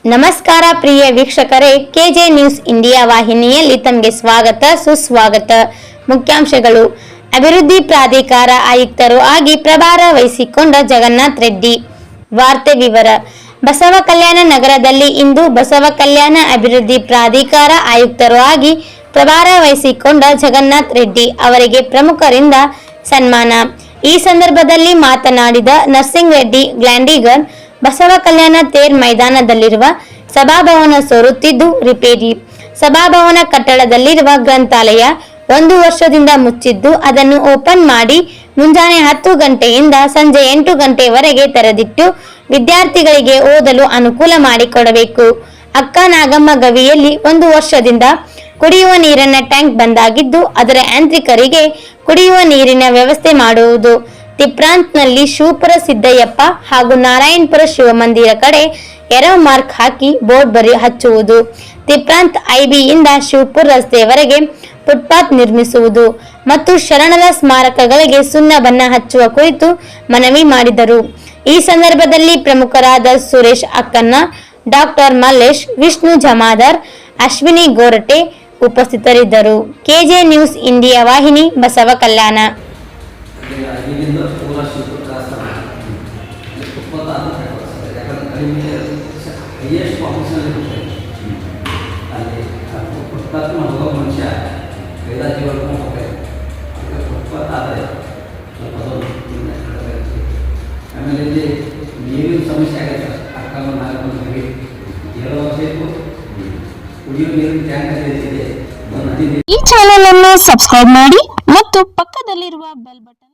ನಮಸ್ಕಾರ ಪ್ರಿಯ ವೀಕ್ಷಕರೇ, K J news India ವಾಹಿನಿಯಲ್ಲಿ ತಮಗೆ ಸ್ವಾಗತ ಸುಸ್ವಾಗತ. ಮುಖ್ಯಾಂಶಗಳು: ಅಭಿವೃದ್ಧಿ ಪ್ರಾಧಿಕಾರ ಆಯುಕ್ತರು ಆಗಿ ಪ್ರಭಾರ ವಹಿಸಿಕೊಂಡ ಜಗನ್ನಾಥ್ ರೆಡ್ಡಿ. ವಾರ್ತೆ ವಿವರ: ಬಸವ ಕಲ್ಯಾಣ ನಗರದಲ್ಲಿ ಇಂದು ಬಸವ ಕಲ್ಯಾಣ ಅಭಿವೃದ್ಧಿ ಪ್ರಾಧಿಕಾರ ಆಯುಕ್ತರು ಆಗಿ ಪ್ರಭಾರ ವಹಿಸಿಕೊಂಡ ಜಗನ್ನಾಥ್ ರೆಡ್ಡಿ ಅವರಿಗೆ ಪ್ರಮುಖರಿಂದ ಸನ್ಮಾನ. ಈ ಸಂದರ್ಭದಲ್ಲಿ ಮಾತನಾಡಿದ ನರ್ಸಿಂಗ್ ರೆಡ್ಡಿ ಗ್ಲಾಂಡಿಗರ್, ಬಸವ ಕಲ್ಯಾಣ ತೇರ್ ಮೈದಾನದಲ್ಲಿರುವ ಸಭಾಭವನ ಸೋರುತ್ತಿದ್ದು ರಿಪೇರಿ. ಸಭಾಭವನ ಕಟ್ಟಡದಲ್ಲಿರುವ ಗ್ರಂಥಾಲಯ 1 ವರ್ಷದಿಂದ ಮುಚ್ಚಿದ್ದು, ಅದನ್ನು ಓಪನ್ ಮಾಡಿ ಮುಂಜಾನೆ 10 ಗಂಟೆಯಿಂದ ಸಂಜೆ 8 ಗಂಟೆವರೆಗೆ ತೆರೆದಿಟ್ಟು ವಿದ್ಯಾರ್ಥಿಗಳಿಗೆ ಓದಲು ಅನುಕೂಲ ಮಾಡಿಕೊಡಬೇಕು. ಅಕ್ಕ ನಾಗಮ್ಮ ಗವಿಯಲ್ಲಿ 1 ವರ್ಷದಿಂದ ಕುಡಿಯುವ ನೀರಿನ ಟ್ಯಾಂಕ್ ಬಂದಾಗಿದ್ದು, ಅದರ ಯಾಂತ್ರಿಕರಿಗೆ ಕುಡಿಯುವ ನೀರಿನ ವ್ಯವಸ್ಥೆ ಮಾಡುವುದು. ತಿಪ್ರಾಂತ್ನಲ್ಲಿ ಶಿವಪುರ ಸಿದ್ದಯ್ಯಪ್ಪ ಹಾಗೂ ನಾರಾಯಣಪುರ ಶಿವಮಂದಿರ ಕಡೆ ಎರೊ ಮಾರ್ಕ್ ಹಾಕಿ ಬೋರ್ಡ್ ಹಚ್ಚುವುದು. ತಿಪ್ರಾಂತ್ ಐಬಿಯಿಂದ ಶಿವಪುರ ರಸ್ತೆಯವರೆಗೆ ಫುಟ್ಪಾತ್ ನಿರ್ಮಿಸುವುದು ಮತ್ತು ಶರಣರ ಸ್ಮಾರಕಗಳಿಗೆ ಸುಣ್ಣ ಬಣ್ಣ ಹಚ್ಚುವ ಕುರಿತು ಮನವಿ ಮಾಡಿದರು. ಈ ಸಂದರ್ಭದಲ್ಲಿ ಪ್ರಮುಖರಾದ ಸುರೇಶ್ ಅಕ್ಕನ್ನ, ಡಾಕ್ಟರ್ ಮಲ್ಲೇಶ್, ವಿಷ್ಣು ಜಮಾದಾರ್, ಅಶ್ವಿನಿ ಗೋರಟೆ ಉಪಸ್ಥಿತರಿದ್ದರು. ಕೆಜೆ ನ್ಯೂಸ್ ಇಂಡಿಯಾ ವಾಹಿನಿ, ಬಸವ ಕಲ್ಯಾಣ. ಆಮೇಲೆ ಇಲ್ಲಿ ನೀರಿನ ಸಮಸ್ಯೆ ಆಗೈತೆ. ಅಕ್ಕ ನಾಲ್ಕು ಕುಡಿಯುವ ನೀರಿನ ಟ್ಯಾಂಕ್ ಇದೆ. ಈ ಚಾನೆಲ್ ಅನ್ನು ಸಬ್ಸ್ಕ್ರೈಬ್ ಮಾಡಿ ಮತ್ತು ಪಕ್ಕದಲ್ಲಿರುವ ಬೆಲ್ ಬಟನ್